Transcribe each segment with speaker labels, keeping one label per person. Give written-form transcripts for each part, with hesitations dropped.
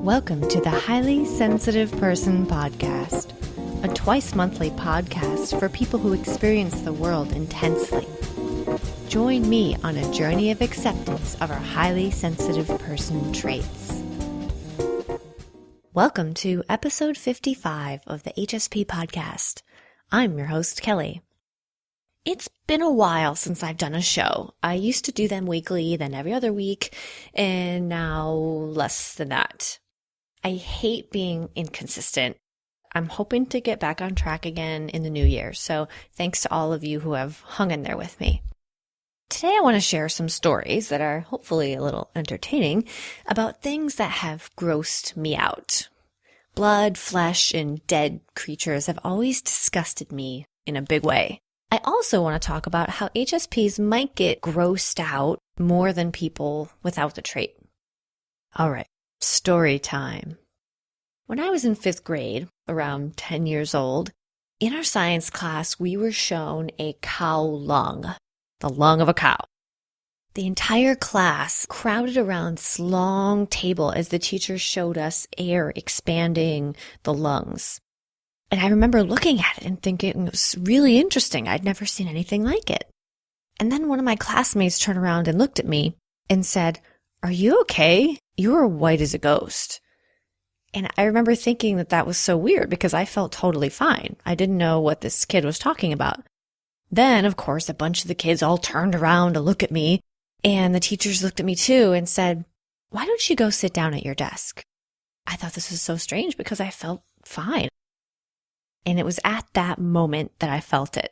Speaker 1: Welcome to the Highly Sensitive Person Podcast, a twice-monthly podcast for people who experience the world intensely. Join me on a journey of acceptance of our highly sensitive person traits. Welcome to episode 55 of the HSP podcast. I'm your host, Kelly. It's been a while since I've done a show. I used to do them weekly, then every other week, and now less than that. I hate being inconsistent. I'm hoping to get back on track again in the new year, so thanks to all of you who have hung in there with me. Today I want to share some stories that are hopefully a little entertaining about things that have grossed me out. Blood, flesh, and dead creatures have always disgusted me in a big way. I also want to talk about how HSPs might get grossed out more than people without the trait. All right. Story time. When I was in 5th grade, around 10 years old, in our science class, we were shown a cow lung, the lung of a cow. The entire class crowded around this long table as the teacher showed us air expanding the lungs. And I remember looking at it and thinking it was really interesting. I'd never seen anything like it. And then one of my classmates turned around and looked at me and said, "Are you okay? You are white as a ghost." And I remember thinking that was so weird because I felt totally fine. I didn't know what this kid was talking about. Then, of course, a bunch of the kids all turned around to look at me, and the teachers looked at me too and said, "Why don't you go sit down at your desk?" I thought this was so strange because I felt fine. And it was at that moment that I felt it.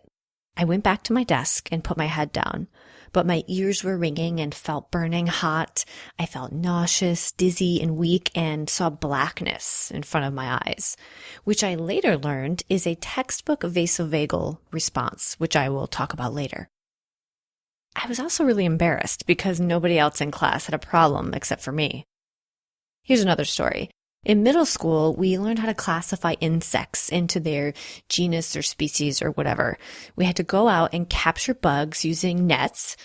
Speaker 1: I went back to my desk and put my head down, but my ears were ringing and felt burning hot. I felt nauseous, dizzy, and weak and saw blackness in front of my eyes, which I later learned is a textbook vasovagel response, which I will talk about later. I was also really embarrassed because nobody else in class had a problem except for me. Here's another story. In middle school, we learned how to classify insects into their genus or species or whatever. We had to go out and capture bugs using nets,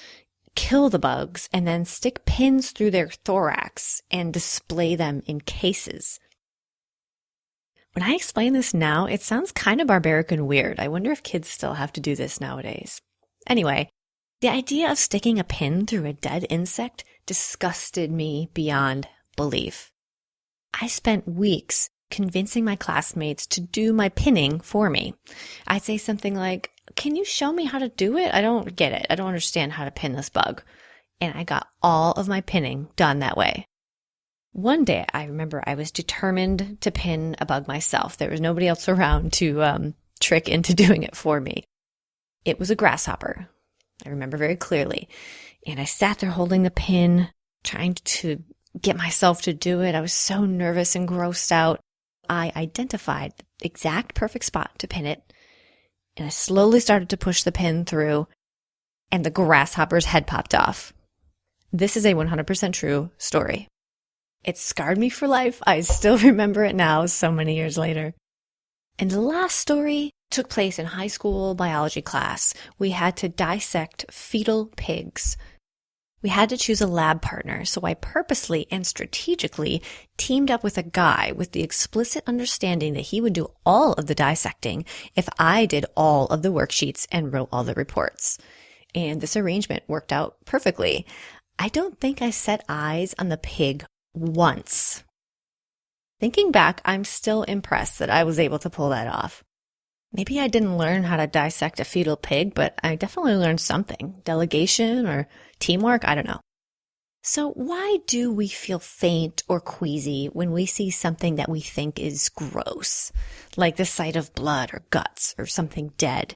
Speaker 1: kill the bugs, and then stick pins through their thorax and display them in cases. When I explain this now, it sounds kind of barbaric and weird. I wonder if kids still have to do this nowadays. Anyway, the idea of sticking a pin through a dead insect disgusted me beyond belief. I spent weeks convincing my classmates to do my pinning for me. I'd say something like, "Can you show me how to do it? I don't get it. I don't understand how to pin this bug." And I got all of my pinning done that way. One day, I remember I was determined to pin a bug myself. There was nobody else around to trick into doing it for me. It was a grasshopper. I remember very clearly. And I sat there holding the pin, trying to get myself to do it. I was so nervous and grossed out. I identified the exact perfect spot to pin it, and I slowly started to push the pin through, and the grasshopper's head popped off. This is a 100% true story. It scarred me for life. I still remember it now, so many years later. And the last story took place in high school biology class. We had to dissect fetal pigs. We had to choose a lab partner, so I purposely and strategically teamed up with a guy with the explicit understanding that he would do all of the dissecting if I did all of the worksheets and wrote all the reports. And this arrangement worked out perfectly. I don't think I set eyes on the pig once. Thinking back, I'm still impressed that I was able to pull that off. Maybe I didn't learn how to dissect a fetal pig, but I definitely learned something. Delegation or teamwork, I don't know. So why do we feel faint or queasy when we see something that we think is gross, like the sight of blood or guts or something dead?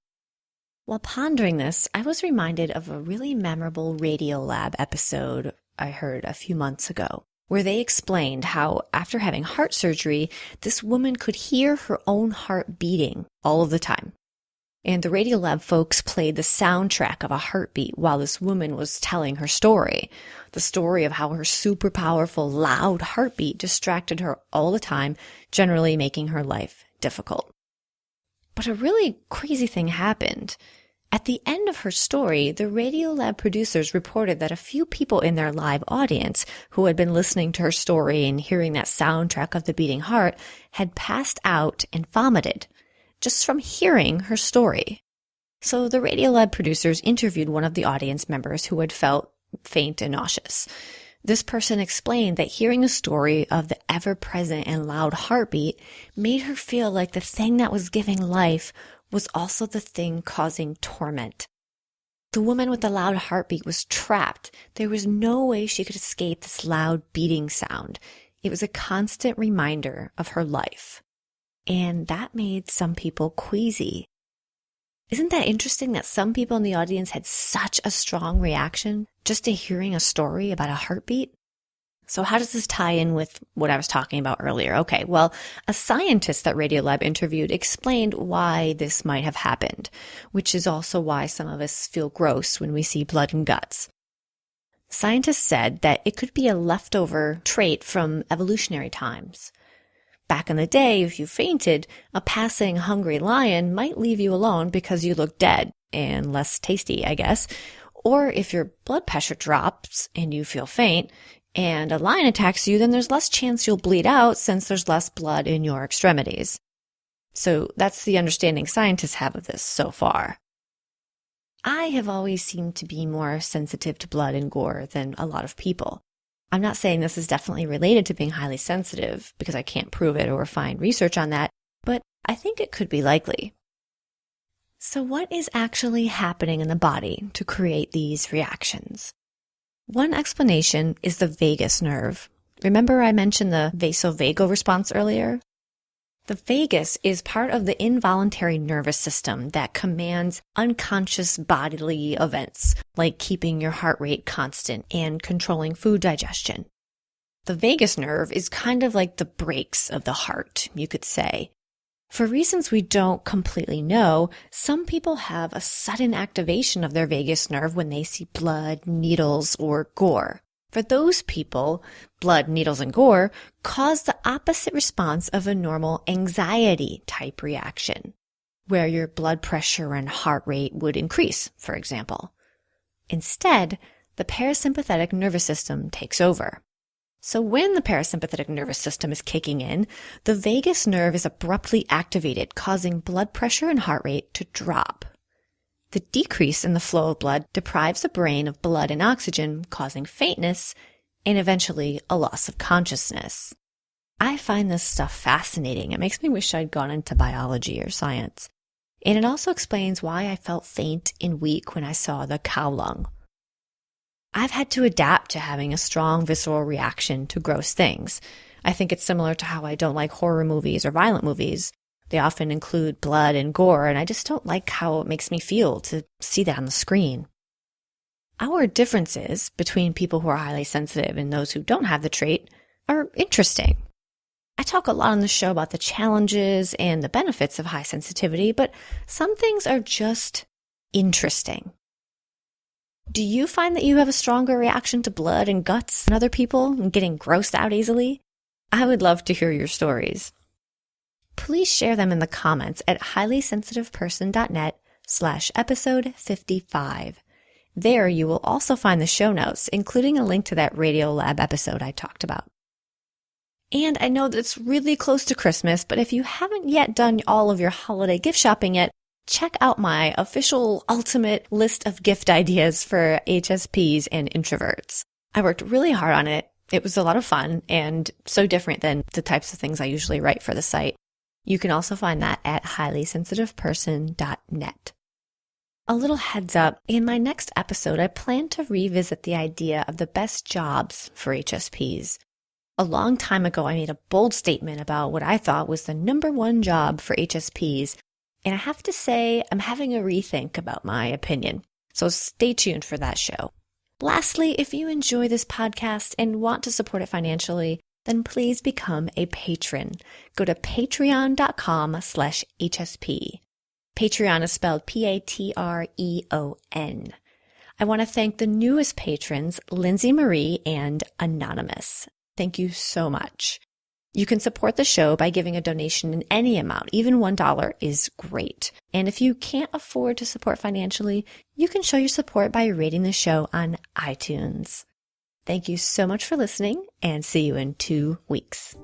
Speaker 1: While pondering this, I was reminded of a really memorable Radiolab episode I heard a few months ago, where they explained how after having heart surgery, this woman could hear her own heart beating all of the time. And the Radiolab folks played the soundtrack of a heartbeat while this woman was telling her story. The story of how her super powerful, loud heartbeat distracted her all the time, generally making her life difficult. But a really crazy thing happened. At the end of her story, the Radiolab producers reported that a few people in their live audience who had been listening to her story and hearing that soundtrack of the beating heart had passed out and vomited just from hearing her story. So the Radiolab producers interviewed one of the audience members who had felt faint and nauseous. This person explained that hearing a story of the ever-present and loud heartbeat made her feel like the thing that was giving life was also the thing causing torment. The woman with the loud heartbeat was trapped. There was no way she could escape this loud beating sound. It was a constant reminder of her life. And that made some people queasy. Isn't that interesting that some people in the audience had such a strong reaction just to hearing a story about a heartbeat? So how does this tie in with what I was talking about earlier? Okay, well, a scientist that Radiolab interviewed explained why this might have happened, which is also why some of us feel gross when we see blood and guts. Scientists said that it could be a leftover trait from evolutionary times. Back in the day, if you fainted, a passing hungry lion might leave you alone because you look dead and less tasty, I guess. Or if your blood pressure drops and you feel faint, and a lion attacks you, then there's less chance you'll bleed out since there's less blood in your extremities. So that's the understanding scientists have of this so far. I have always seemed to be more sensitive to blood and gore than a lot of people. I'm not saying this is definitely related to being highly sensitive because I can't prove it or find research on that, but I think it could be likely. So what is actually happening in the body to create these reactions? One explanation is the vagus nerve. Remember I mentioned the vasovagal response earlier? The vagus is part of the involuntary nervous system that commands unconscious bodily events, like keeping your heart rate constant and controlling food digestion. The vagus nerve is kind of like the brakes of the heart, you could say. For reasons we don't completely know, some people have a sudden activation of their vagus nerve when they see blood, needles, or gore. For those people, blood, needles, and gore cause the opposite response of a normal anxiety-type reaction, where your blood pressure and heart rate would increase, for example. Instead, the parasympathetic nervous system takes over. So when the parasympathetic nervous system is kicking in, the vagus nerve is abruptly activated, causing blood pressure and heart rate to drop. The decrease in the flow of blood deprives the brain of blood and oxygen, causing faintness and eventually a loss of consciousness. I find this stuff fascinating. It makes me wish I'd gone into biology or science. And it also explains why I felt faint and weak when I saw the cow lung. I've had to adapt to having a strong visceral reaction to gross things. I think it's similar to how I don't like horror movies or violent movies. They often include blood and gore, and I just don't like how it makes me feel to see that on the screen. Our differences between people who are highly sensitive and those who don't have the trait are interesting. I talk a lot on the show about the challenges and the benefits of high sensitivity, but some things are just interesting. Do you find that you have a stronger reaction to blood and guts than other people and getting grossed out easily? I would love to hear your stories. Please share them in the comments at highlysensitiveperson.net/episode 55. There you will also find the show notes, including a link to that Radiolab episode I talked about. And I know that it's really close to Christmas, but if you haven't yet done all of your holiday gift shopping yet, check out my official ultimate list of gift ideas for HSPs and introverts. I worked really hard on it. It was a lot of fun and so different than the types of things I usually write for the site. You can also find that at highlysensitiveperson.net. A little heads up, in my next episode, I plan to revisit the idea of the best jobs for HSPs. A long time ago, I made a bold statement about what I thought was the number one job for HSPs, and I have to say I'm having a rethink about my opinion. So stay tuned for that show. Lastly, if you enjoy this podcast and want to support it financially, then please become a patron. Go to patreon.com/HSP. Patreon is spelled Patreon. I want to thank the newest patrons, Lindsay Marie and Anonymous. Thank you so much. You can support the show by giving a donation in any amount. Even $1 is great. And if you can't afford to support financially, you can show your support by rating the show on iTunes. Thank you so much for listening, and see you in 2 weeks.